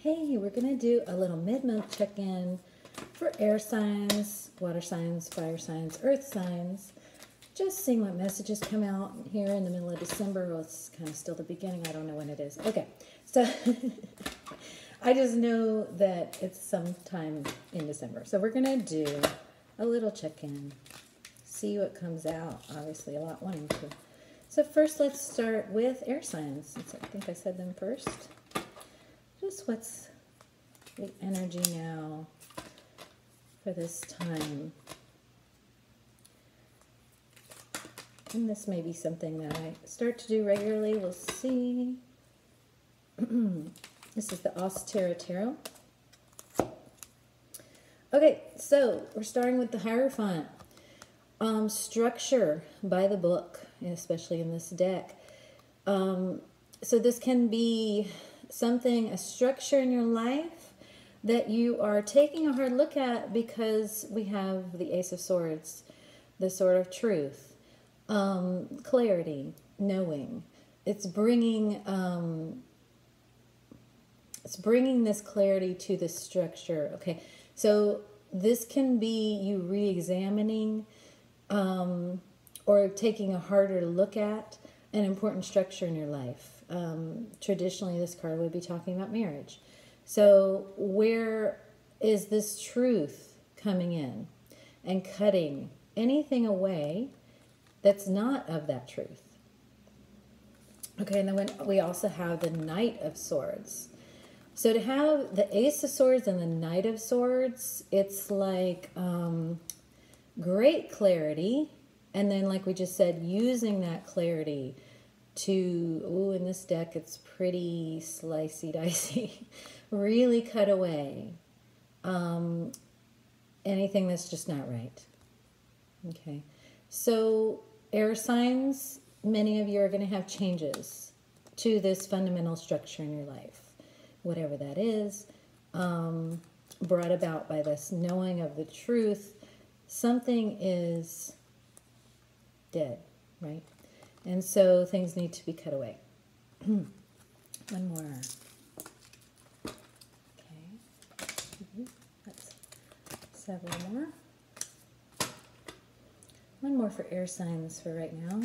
Hey, we're going to do a little mid-month check-in for air signs, water signs, fire signs, earth signs. Just seeing what messages come out here in the middle of December. Well, it's kind of still the beginning. I don't know when it is. Okay, so I just know that it's sometime in December. So we're going to do a little check-in, see what comes out. Obviously, a lot wanting to. So first, let's start with air signs. Since I think I said them first. Just what's the energy now for this time? And this may be something that I start to do regularly. We'll see. This is the Austere Tarot. Okay, so we're starting with the Hierophant. Structure by the book, especially in this deck. So this can be something, a structure in your life that you are taking a hard look at because we have the Ace of Swords, the Sword of Truth, clarity, knowing. It's bringing this clarity to this structure. Okay, so this can be you re-examining or taking a harder look at an important structure in your life. Traditionally, this card would be talking about marriage. So where is this truth coming in and cutting anything away that's not of that truth? Okay, and then we also have the Knight of Swords. So to have the Ace of Swords and the Knight of Swords, it's like great clarity. And then, like we just said, using that clarity to, ooh, in this deck, it's pretty slicey dicey. Really cut away anything that's just not right. Okay, so air signs, many of you are going to have changes to this fundamental structure in your life, whatever that is, brought about by this knowing of the truth. Something is dead, right? And so things need to be cut away. One more. Okay. That's several more. One more for air signs for right now.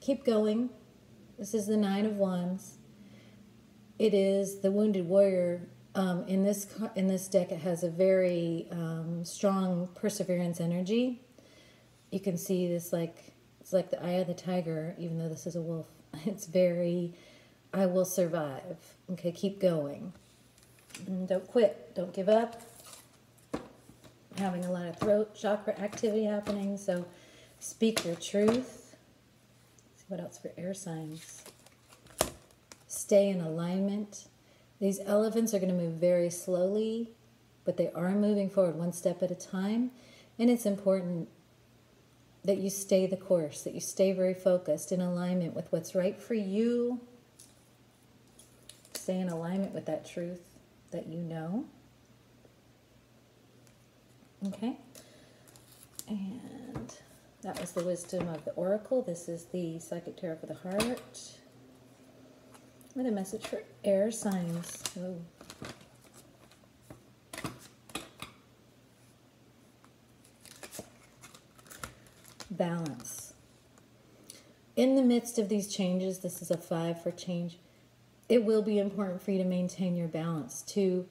Keep going. This is the Nine of Wands. It is the Wounded Warrior. In this deck, it has a very strong perseverance energy. You can see this it's like the eye of the tiger, even though this is a wolf. It's very, I will survive. Okay, keep going. Don't quit. Don't give up. Having a lot of throat chakra activity happening, so speak your truth. Let's see what else for air signs. Stay in alignment. These elephants are going to move very slowly, but they are moving forward one step at a time, and it's important that you stay the course, that you stay very focused in alignment with what's right for you. Stay in alignment with that truth that you know. Okay? And that was the wisdom of the oracle. This is the Psychic Tarot for the Heart. What a message for air signs. Oh. Balance. In the midst of these changes, this is a 5 for change, it will be important for you to maintain your balance, to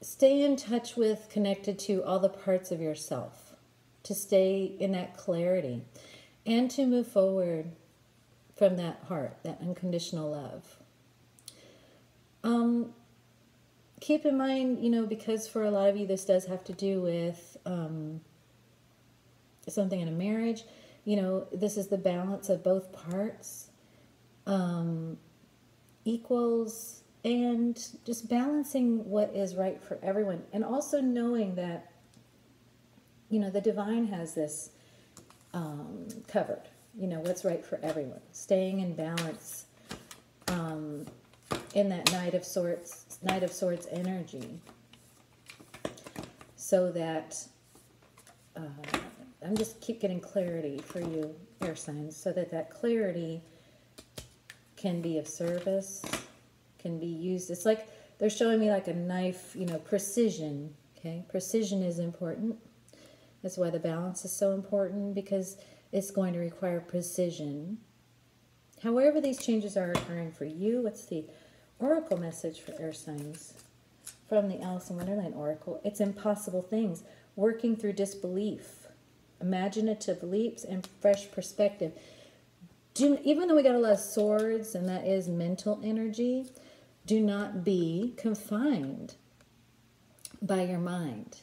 stay in touch with, connected to all the parts of yourself, to stay in that clarity, and to move forward from that heart, that unconditional love. Keep in mind, because for a lot of you this does have to do with something in a marriage, this is the balance of both parts, equals, and just balancing what is right for everyone. And also knowing that, the divine has this covered, what's right for everyone. Staying in balance in that Knight of Swords energy, so that I'm just keep getting clarity for you, air signs, so that clarity can be of service can be used. It's like they're showing me like a knife, you know, precision. Okay, precision is important. That's why the balance is so important, because it's going to require precision. However these changes are occurring for you, what's the oracle message for air signs from the Alice in Wonderland Oracle? It's impossible things, working through disbelief, imaginative leaps, and fresh perspective. Even though we got a lot of swords, and that is mental energy, do not be confined by your mind.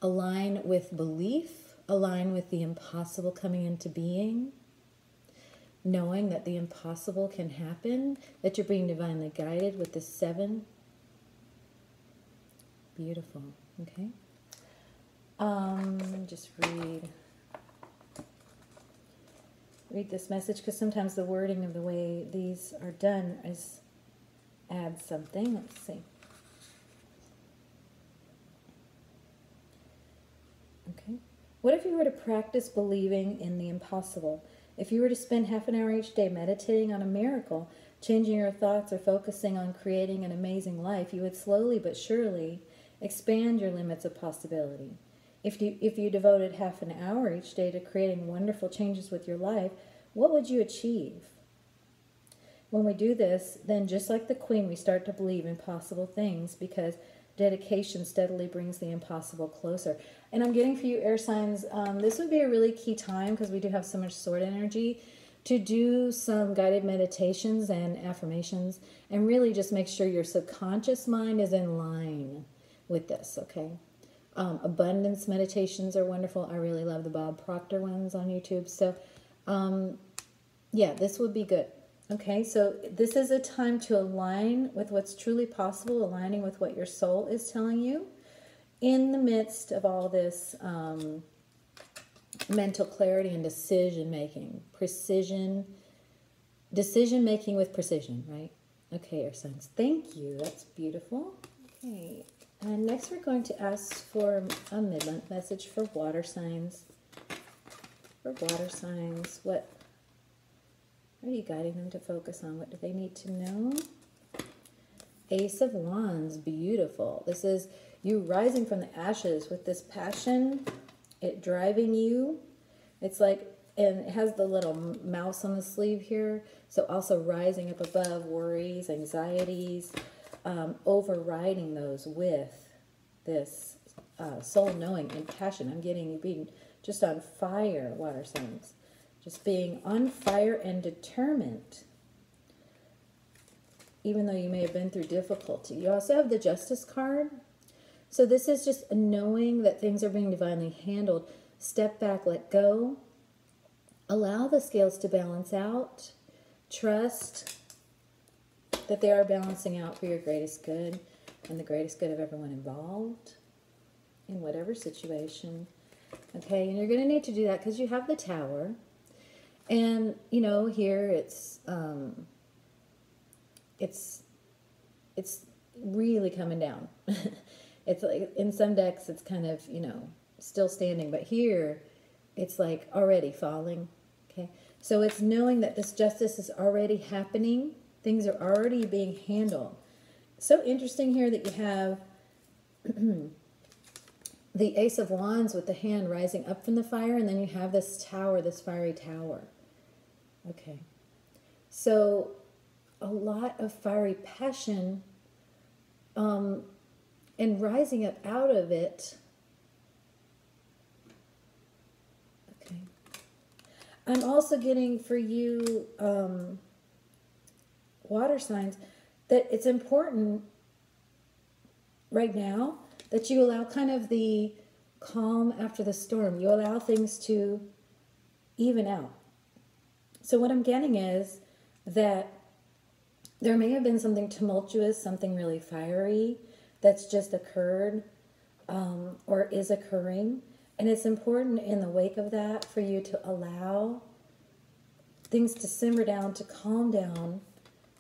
Align with belief, align with the impossible coming into being, knowing that the impossible can happen, that you're being divinely guided with the 7. Beautiful. Okay. Just read this message, because sometimes the wording of the way these are done adds something. Let's see. Okay. What if you were to practice believing in the impossible? If you were to spend half an hour each day meditating on a miracle, changing your thoughts, or focusing on creating an amazing life, you would slowly but surely expand your limits of possibility. If you devoted half an hour each day to creating wonderful changes with your life, what would you achieve? When we do this, then just like the Queen, we start to believe in possible things, because dedication steadily brings the impossible closer. And I'm getting for you air signs, this would be a really key time, because we do have so much sword energy, to do some guided meditations and affirmations, and really just make sure your subconscious mind is in line with this, okay? Abundance meditations are wonderful. I really love the Bob Proctor ones on YouTube. So, yeah, this would be good. Okay, so this is a time to align with what's truly possible, aligning with what your soul is telling you in the midst of all this mental clarity and decision-making. Decision-making with precision, right? Okay, air signs. Thank you. That's beautiful. Okay. And next we're going to ask for a mid-month message for water signs. For water signs, what are you guiding them to focus on? What do they need to know? Ace of Wands, beautiful. This is you rising from the ashes with this passion, it driving you. It's like, and it has the little mouse on the sleeve here. So also rising up above worries, anxieties, overriding those with this soul knowing and passion. I'm getting you being just on fire, water signs. Just being on fire and determined, even though you may have been through difficulty. You also have the Justice card. So this is just knowing that things are being divinely handled. Step back, let go. Allow the scales to balance out. Trust that they are balancing out for your greatest good and the greatest good of everyone involved in whatever situation. Okay, and you're going to need to do that because you have the Tower. And, you know, here it's really coming down. It's like in some decks it's kind of, you know, still standing, but here it's like already falling. Okay, so it's knowing that this justice is already happening. Things are already being handled. So interesting here that you have the Ace of Wands with the hand rising up from the fire, and then you have this tower, this fiery tower. Okay, so a lot of fiery passion and rising up out of it. Okay, I'm also getting for you water signs that it's important right now that you allow kind of the calm after the storm. You allow things to even out. So what I'm getting is that there may have been something tumultuous, something really fiery that's just occurred or is occurring. And it's important in the wake of that for you to allow things to simmer down, to calm down.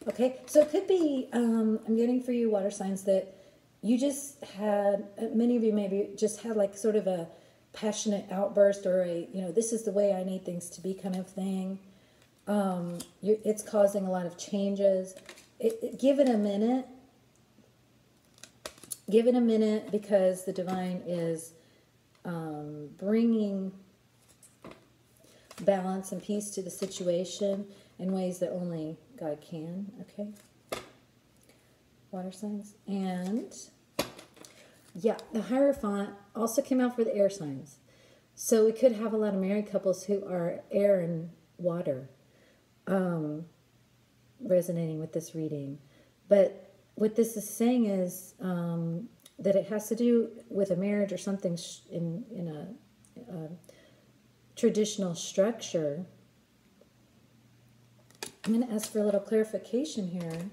Okay, so it could be, I'm getting for you water signs that you just had, many of you maybe just had like sort of a passionate outburst or a, you know, this is the way I need things to be kind of thing. It's causing a lot of changes. give it a minute. Give it a minute, because the divine is bringing balance and peace to the situation in ways that only God can, okay? Water signs. And, yeah, the Hierophant also came out for the air signs. So we could have a lot of married couples who are air and water resonating with this reading. But what this is saying is that it has to do with a marriage or something in a traditional structure. I'm going to ask for a little clarification here.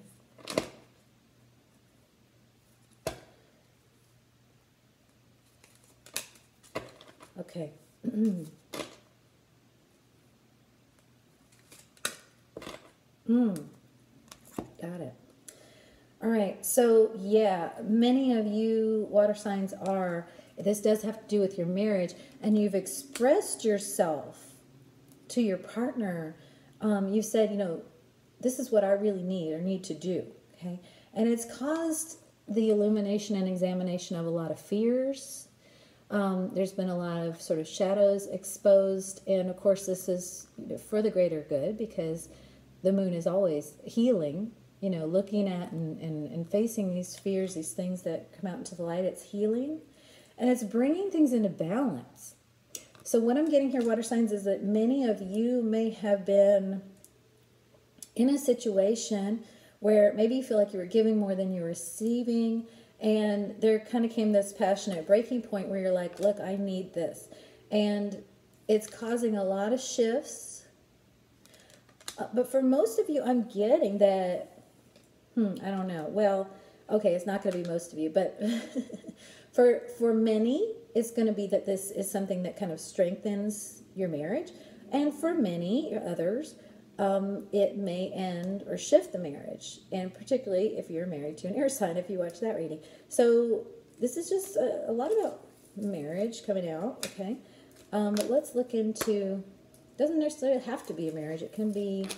Okay. Got it. All right. So, yeah, many of you water signs this does have to do with your marriage, and you've expressed yourself to your partner. You said, this is what I really need or need to do. Okay. And it's caused the illumination and examination of a lot of fears. There's been a lot of sort of shadows exposed, and of course this is for the greater good, because the moon is always healing, looking at and facing these fears, these things that come out into the light. It's healing, and it's bringing things into balance. So what I'm getting here, water signs, is that many of you may have been in a situation where maybe you feel like you were giving more than you were receiving. And there kind of came this passionate breaking point where you're like, look, I need this. And it's causing a lot of shifts. But for most of you, I'm getting that, I don't know. Well, okay, it's not going to be most of you. But for many, it's going to be that this is something that kind of strengthens your marriage. And for many others, it may end or shift the marriage, and particularly if you're married to an air sign, if you watch that reading. So this is just a lot about marriage coming out, okay? But let's look into, doesn't necessarily have to be a marriage. It can be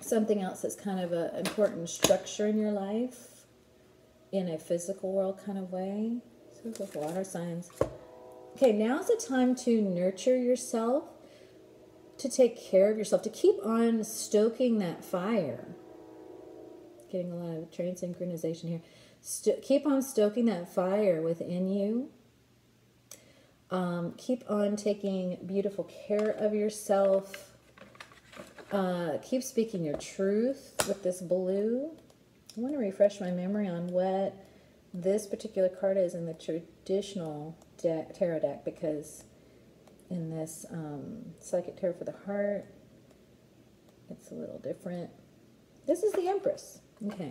something else that's kind of an important structure in your life in a physical world kind of way. So with water signs. Okay, now's the time to nurture yourself, to take care of yourself, to keep on stoking that fire. Getting a lot of train synchronization here. Keep on stoking that fire within you. Keep on taking beautiful care of yourself. Keep speaking your truth with this blue. I want to refresh my memory on what this particular card is in the traditional tarot deck, because in this Psychic Tarot for the Heart, it's a little different. This is the Empress. Okay.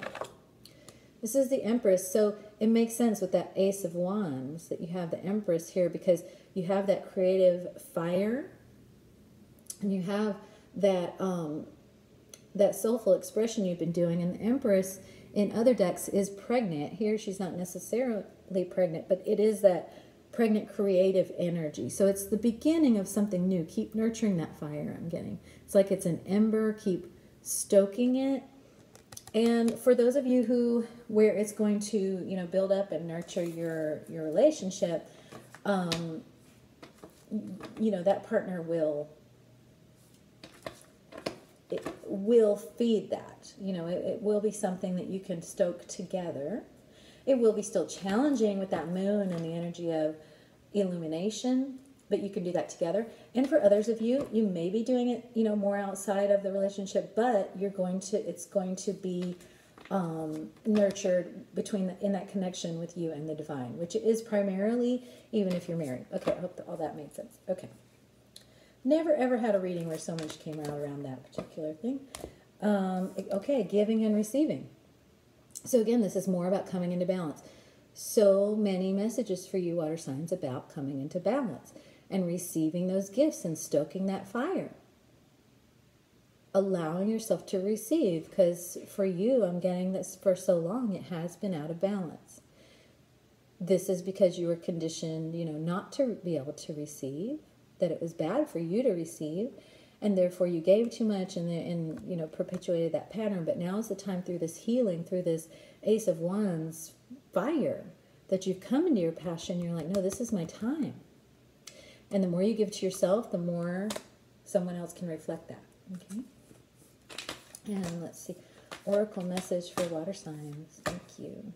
This is the Empress. So it makes sense with that Ace of Wands that you have the Empress here, because you have that creative fire, and you have that that soulful expression you've been doing. And the Empress in other decks is pregnant. Here she's not necessarily pregnant, but it is that pregnant creative energy. So it's the beginning of something new. Keep nurturing that fire, I'm getting. It's like it's an ember. Keep stoking it. And for those of you where it's going to, build up and nurture your relationship, that partner will feed that. It will be something that you can stoke together. It will be still challenging with that moon and the energy of illumination, but you can do that together. And for others of you, you may be doing it, more outside of the relationship, but it's going to be nurtured in that connection with you and the divine, which it is primarily, even if you're married. Okay, I hope that all that made sense. Okay. Never ever had a reading where so much came out around that particular thing. Okay, giving and receiving. So again, this is more about coming into balance. So many messages for you, water signs, about coming into balance and receiving those gifts and stoking that fire. Allowing yourself to receive, because for you, I'm getting this for so long, it has been out of balance. This is because you were conditioned, not to be able to receive, that it was bad for you to receive. and therefore you gave too much and you know, perpetuated that pattern. But now is the time, through this healing, through this Ace of Wands fire, that you've come into your passion. You're like, no, this is my time. And the more you give to yourself, the more someone else can reflect that. Okay. And let's see. Oracle message for water signs. Thank you.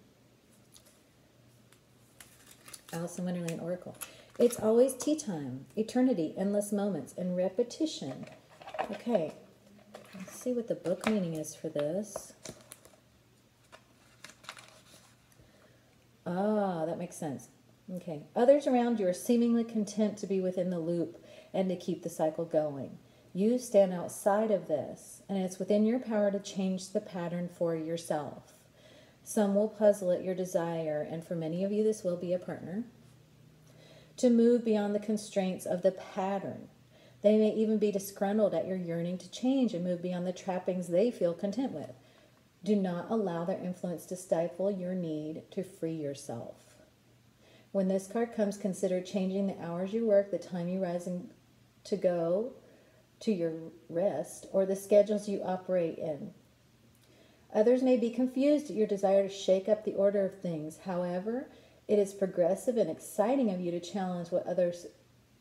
Alice in Wonderland Oracle. It's always tea time, eternity, endless moments, and repetition. Okay. Let's see what the book meaning is for this. Ah, that makes sense. Okay. Others around you are seemingly content to be within the loop and to keep the cycle going. You stand outside of this, and it's within your power to change the pattern for yourself. Some will puzzle at your desire, and for many of you this will be a partner, to move beyond the constraints of the pattern. They may even be disgruntled at your yearning to change and move beyond the trappings they feel content with. Do not allow their influence to stifle your need to free yourself. When this card comes, consider changing the hours you work, the time you rise and to go to your rest, or the schedules you operate in. Others may be confused at your desire to shake up the order of things. However, it is progressive and exciting of you to challenge what others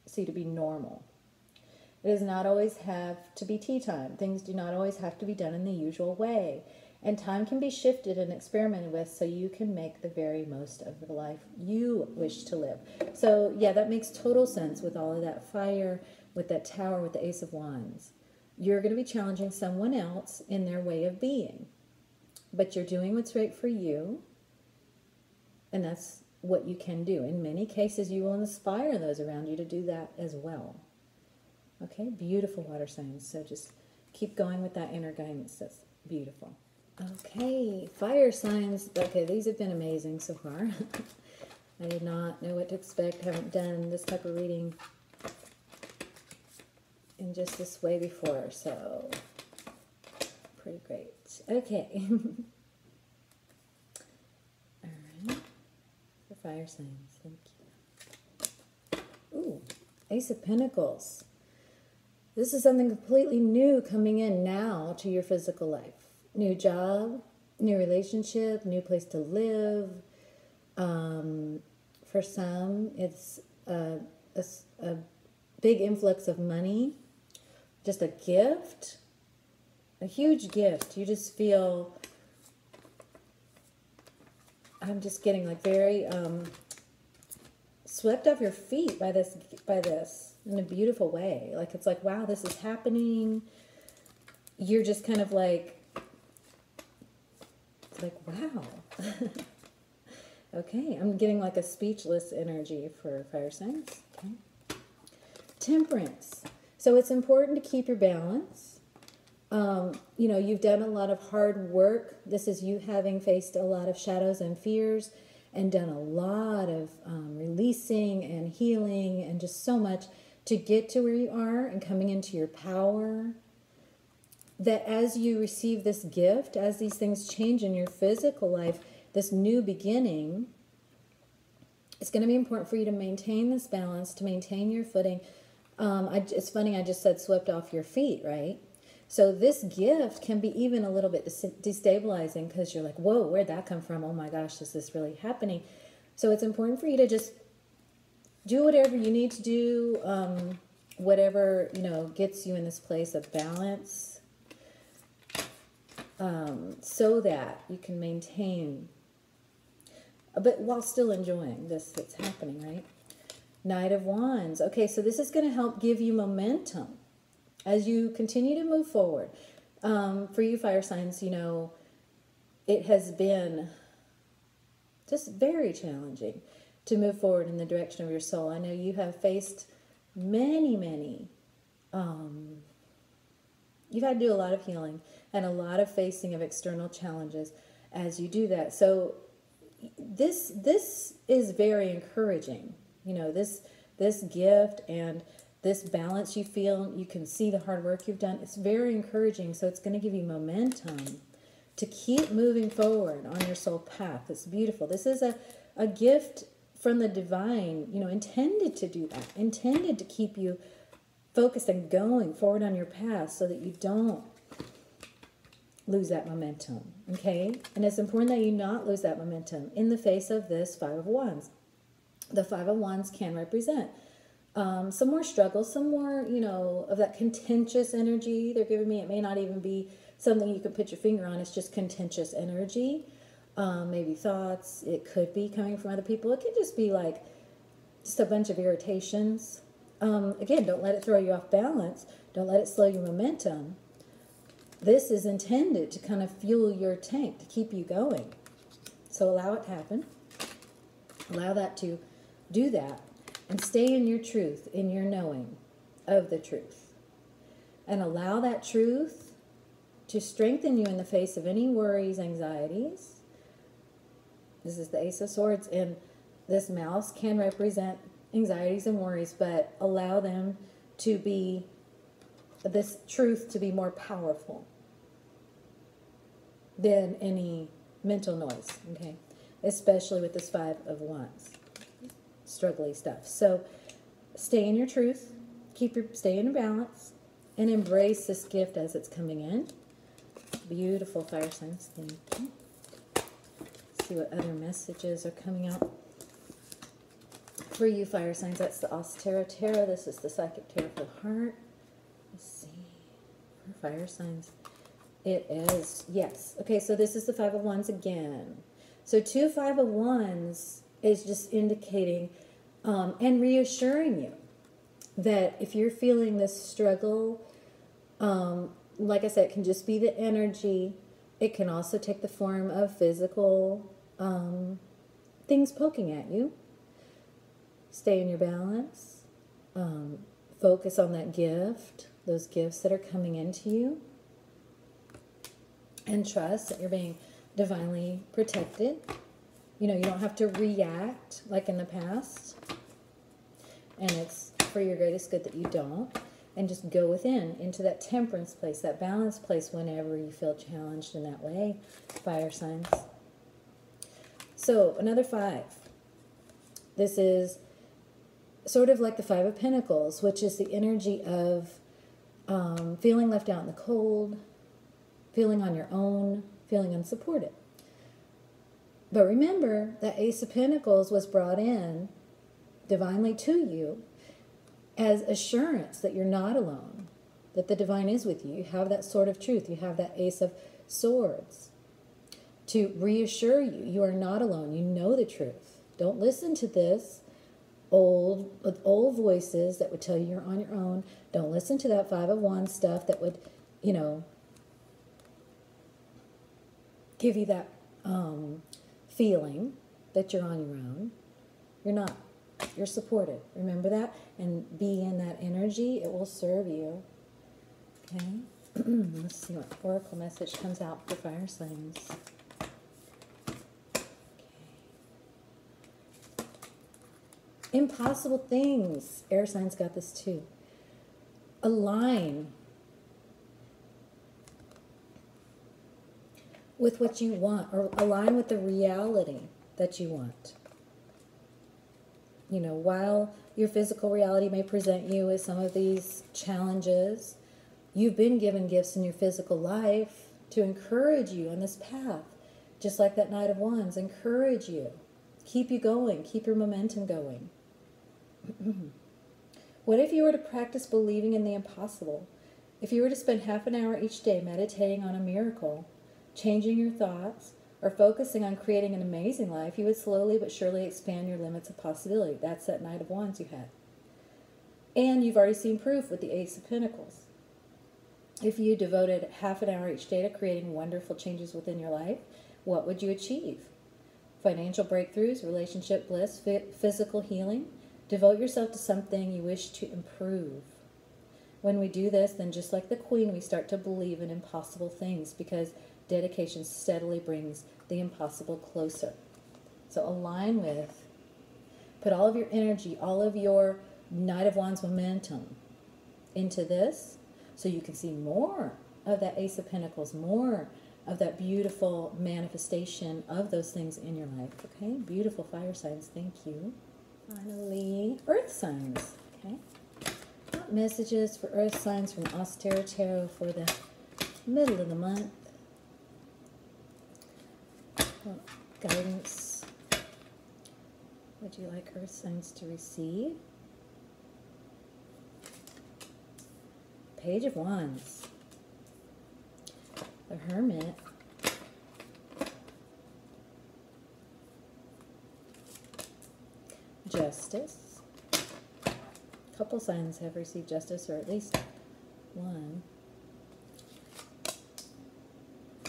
see to be normal. It does not always have to be tea time. Things do not always have to be done in the usual way. And time can be shifted and experimented with so you can make the very most of the life you wish to live. So, yeah, that makes total sense with all of that fire, with that tower, with the Ace of Wands. You're going to be challenging someone else in their way of being. But you're doing what's right for you. And that's what you can do. In many cases, you will inspire those around you to do that as well. Okay, beautiful water signs. So just keep going with that inner guidance. That's beautiful. Okay, fire signs. Okay, these have been amazing so far. I did not know what to expect. Haven't done this type of reading in just this way before, so pretty great. Okay. All right. For fire signs, thank you. Ooh, Ace of Pentacles. This is something completely new coming in now to your physical life. New job, new relationship, new place to live. For some, it's a big influx of money, just a gift, a huge gift. You just feel, I'm just getting like very swept off your feet by this in a beautiful way. Like, it's like, wow, this is happening. You're just kind of like wow. Okay, I'm getting like a speechless energy for fire signs. Okay. Temperance. So it's important to keep your balance. You know, you've done a lot of hard work. This is you having faced a lot of shadows and fears and done a lot of releasing and healing and just so much to get to where you are and coming into your power. That as you receive this gift, as these things change in your physical life, this new beginning, it's going to be important for you to maintain this balance, to maintain your footing. It's funny, I just said swept off your feet, right? So this gift can be even a little bit destabilizing because you're like, whoa, where'd that come from? Oh my gosh, is this really happening? So it's important for you to just do whatever you need to do, whatever, you know, gets you in this place of balance. So that you can maintain, but while still enjoying this that's happening, right? Knight of Wands. Okay, so this is going to help give you momentum as you continue to move forward. For you fire signs, you know, it has been just very challenging to move forward in the direction of your soul. I know you have faced many, you've had to do a lot of healing and a lot of facing of external challenges as you do that. So this is very encouraging. You know, this gift and this balance you feel, you can see the hard work you've done. It's very encouraging. So it's going to give you momentum to keep moving forward on your soul path. It's beautiful. This is a gift from the divine, you know, intended to do that, intended to keep you focused on going forward on your path so that you don't lose that momentum, okay? And it's important that you not lose that momentum in the face of this Five of Wands. The Five of Wands can represent some more struggle, some more, you know, of that contentious energy they're giving me. It may not even be something you could put your finger on. It's just contentious energy. Maybe thoughts. It could be coming from other people. It could just be like just a bunch of irritations. Again, don't let it throw you off balance. Don't let it slow your momentum. This is intended to kind of fuel your tank, to keep you going. So allow it to happen. Allow that to do that. And stay in your truth, in your knowing of the truth. And allow that truth to strengthen you in the face of any worries, anxieties. This is the Ace of Swords, and this mouse can represent anxieties and worries, but allow them to be, this truth to be more powerful than any mental noise, okay? Especially with this Five of Wands. Struggly stuff. So stay in your truth, stay in your balance, and embrace this gift as it's coming in. Beautiful fire signs. Thank you. See what other messages are coming out for you, fire signs. That's the Austero Tarot. This is the Psychic Tarot for the heart. Let's see. For fire signs. It is, yes. Okay, so this is the Five of Wands again. So 2 Five of Wands is just indicating and reassuring you that if you're feeling this struggle, like I said, it can just be the energy. It can also take the form of physical things poking at you. Stay in your balance. Focus on that gift, those gifts that are coming into you. And trust that you're being divinely protected. You know, you don't have to react like in the past. And it's for your greatest good that you don't. And just go within, into that temperance place, that balance place whenever you feel challenged in that way, fire signs. So, another 5. This is sort of like the 5 of Pentacles, which is the energy of feeling left out in the cold, feeling on your own, feeling unsupported. But remember, that Ace of Pentacles was brought in divinely to you as assurance that you're not alone, that the divine is with you. You have that sword of truth. You have that Ace of Swords to reassure you. You are not alone. You know the truth. Don't listen to this old voices that would tell you you're on your own. Don't listen to that 5 of Wands stuff that would, you know, give you that feeling that you're on your own. You're not. You're supported. Remember that? And be in that energy. It will serve you. Okay? Let's see what oracle message comes out for fire signs. Okay. Impossible things. Air signs got this too. Align with what you want, or align with the reality that you want. You know, while your physical reality may present you with some of these challenges, you've been given gifts in your physical life to encourage you on this path. Just like that Knight of Wands, encourage you. Keep you going. Keep your momentum going. What if you were to practice believing in the impossible? If you were to spend half an hour each day meditating on a miracle, changing your thoughts, or focusing on creating an amazing life, you would slowly but surely expand your limits of possibility. That's that Knight of Wands you had. And you've already seen proof with the Ace of Pentacles. If you devoted half an hour each day to creating wonderful changes within your life, what would you achieve? Financial breakthroughs, relationship bliss, physical healing. Devote yourself to something you wish to improve. When we do this, then just like the Queen, we start to believe in impossible things, because dedication steadily brings the impossible closer. So align with, put all of your energy, all of your Knight of Wands momentum into this, so you can see more of that Ace of Pentacles, more of that beautiful manifestation of those things in your life. Okay, beautiful fire signs. Thank you. Finally, earth signs. Okay, messages for Earth signs from Austere Tarot for the middle of the month. What guidance would you like Earth signs to receive? Page of Wands. The Hermit. Justice. A couple signs have received justice, or at least one.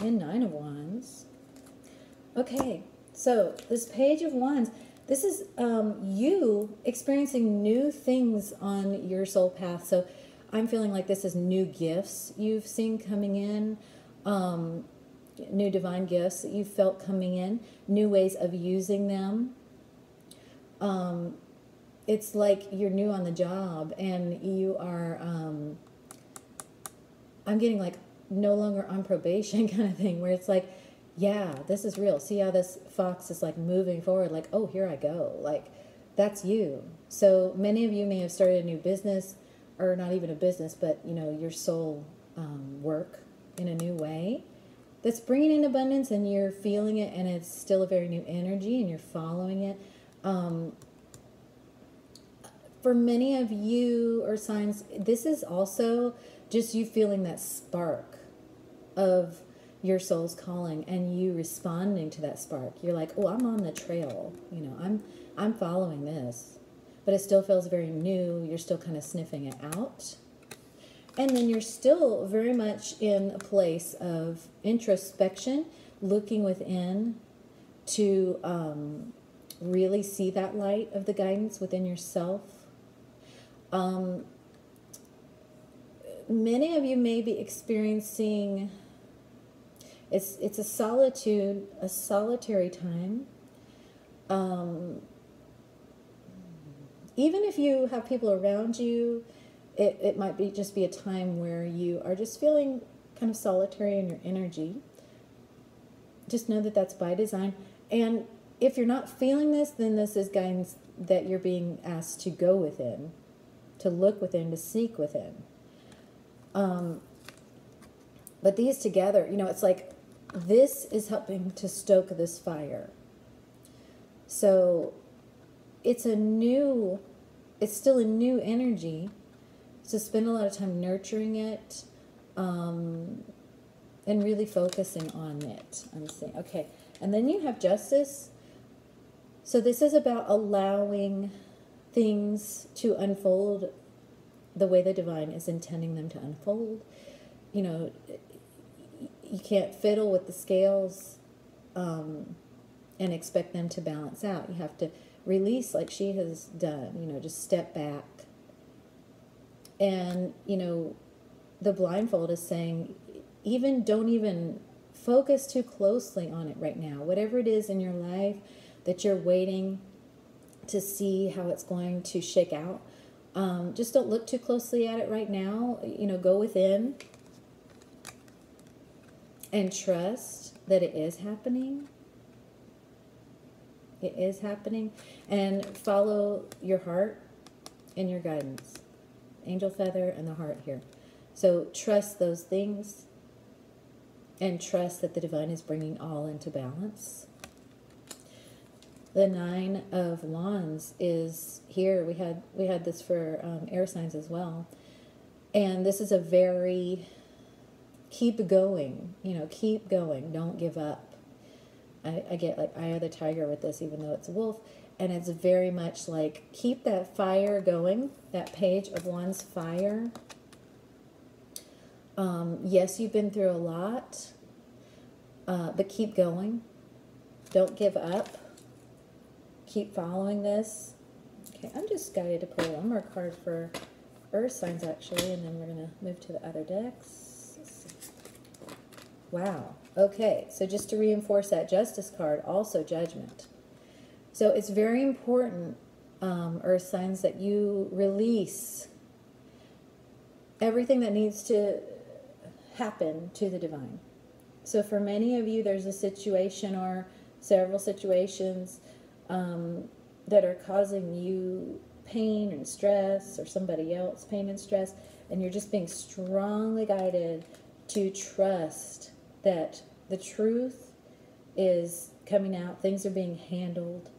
And Nine of Wands. Okay, so this Page of Wands, this is you experiencing new things on your soul path. So I'm feeling like this is new gifts you've seen coming in, new divine gifts that you felt coming in, new ways of using them. It's like you're new on the job and you are, I'm getting like no longer on probation kind of thing, where it's like, yeah, this is real. See how this fox is like moving forward, like, oh, here I go. Like, that's you. So many of you may have started a new business, or not even a business, but, you know, your soul work in a new way that's bringing in abundance, and you're feeling it, and it's still a very new energy, and you're following it. For many of you or signs, this is also just you feeling that spark of your soul's calling, and you responding to that spark. You're like, oh, I'm on the trail. You know, I'm following this, but it still feels very new. You're still kind of sniffing it out. And then you're still very much in a place of introspection, looking within to really see that light of the guidance within yourself. Many of you may be experiencing, it's a solitude, a solitary time. Even if you have people around you, it might be just be a time where you are just feeling kind of solitary in your energy. Just know that that's by design. And if you're not feeling this, then this is guidance that you're being asked to go within, to look within, to seek within. But these together, you know, it's like this is helping to stoke this fire. So it's still a new energy. So spend a lot of time nurturing it, and really focusing on it. I'm saying, okay. And then you have Justice. So this is about allowing things to unfold the way the divine is intending them to unfold. You know, you can't fiddle with the scales and expect them to balance out. You have to release like she has done, you know, just step back. And, you know, the blindfold is saying, don't even focus too closely on it right now. Whatever it is in your life that you're waiting to see how it's going to shake out, just don't look too closely at it right now. You know, go within and trust that it is happening. It is happening. And follow your heart and your guidance. Angel feather and the heart here. So trust those things and trust that the divine is bringing all into balance. The Nine of Wands is here. We had this for air signs as well. And this is a very keep going, you know, keep going. Don't give up. I get like Eye of the Tiger with this, even though it's a wolf. And it's very much like, keep that fire going, that Page of Wands fire. Yes, you've been through a lot, but keep going. Don't give up. Keep following this. Okay, I'm just guided to pull one more card for Earth signs, actually, and then we're going to move to the other decks. Let's see. Wow. Okay, so just to reinforce that Justice card, also Judgment. So it's very important, Earth signs, that you release everything that needs to happen to the divine. So for many of you, there's a situation or several situations that are causing you pain and stress, or somebody else pain and stress, and you're just being strongly guided to trust that the truth is coming out, things are being handled,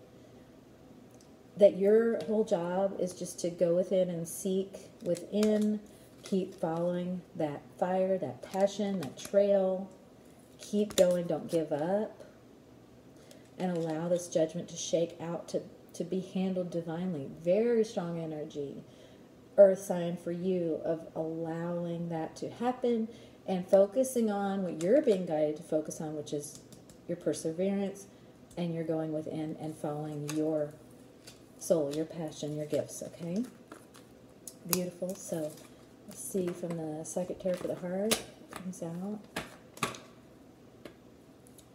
that your whole job is just to go within and seek within, keep following that fire, that passion, that trail, keep going, don't give up, and allow this judgment to shake out, to be handled divinely. Very strong energy, earth sign for you, of allowing that to happen and focusing on what you're being guided to focus on, which is your perseverance, and you're going within and following your soul, your passion, your gifts, okay? Beautiful. So let's see from the Psychic Tarot for the Heart, what comes out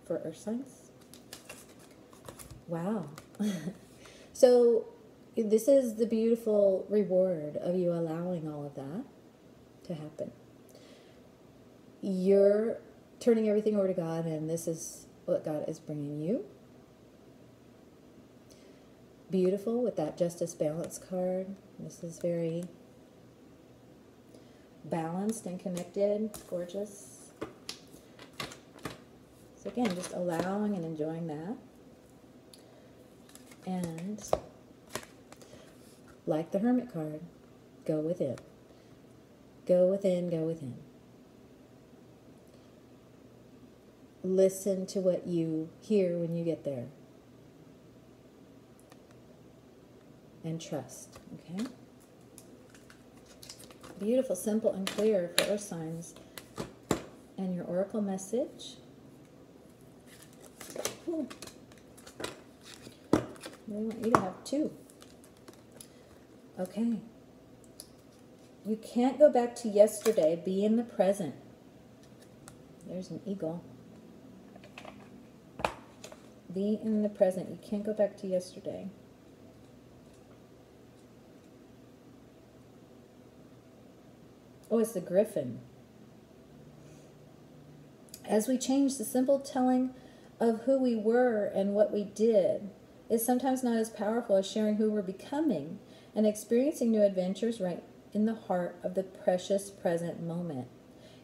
for earth signs. Wow. So this is the beautiful reward of you allowing all of that to happen. You're turning everything over to God, and this is what God is bringing you. Beautiful with that Justice Balance card. This is very balanced and connected. Gorgeous. So again, just allowing and enjoying that. And like the Hermit card, go within. Go within, go within. Listen to what you hear when you get there. And trust, okay? Beautiful, simple, and clear for earth signs. And your oracle message. Ooh. We want you to have 2. Okay. You can't go back to yesterday. Be in the present. There's an eagle. Be in the present. You can't go back to yesterday. Oh, it's the Griffin. As we change, the simple telling of who we were and what we did is sometimes not as powerful as sharing who we're becoming and experiencing new adventures right in the heart of the precious present moment.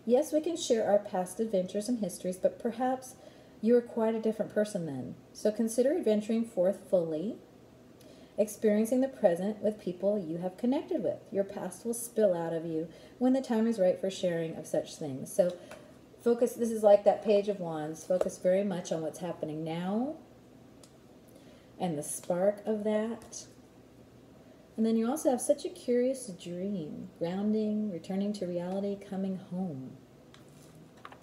Yes, we can share our past adventures and histories, but perhaps you are quite a different person then. So consider adventuring forth fully, experiencing the present with people you have connected with. Your past will spill out of you when the time is right for sharing of such things. So focus, this is like that Page of Wands. Focus very much on what's happening now and the spark of that. And then you also have such a curious dream. Grounding, returning to reality, coming home.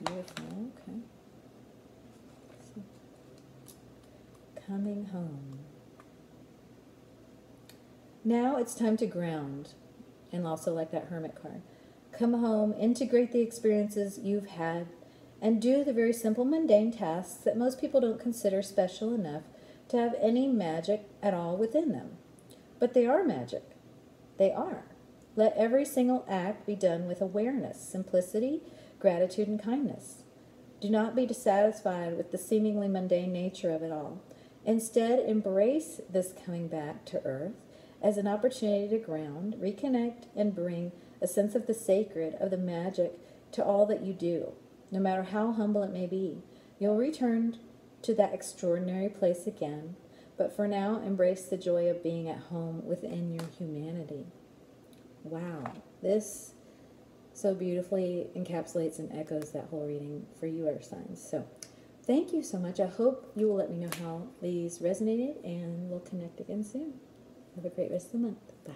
Beautiful, okay. So, coming home. Now it's time to ground. And also like that Hermit card. Come home, integrate the experiences you've had, and do the very simple mundane tasks that most people don't consider special enough to have any magic at all within them. But they are magic. They are. Let every single act be done with awareness, simplicity, gratitude, and kindness. Do not be dissatisfied with the seemingly mundane nature of it all. Instead, embrace this coming back to earth as an opportunity to ground, reconnect, and bring a sense of the sacred, of the magic to all that you do, no matter how humble it may be. You'll return to that extraordinary place again, but for now, embrace the joy of being at home within your humanity. Wow, this so beautifully encapsulates and echoes that whole reading for you, earth signs. So thank you so much. I hope you will let me know how these resonated, and we'll connect again soon. Have a great rest of the month. Bye.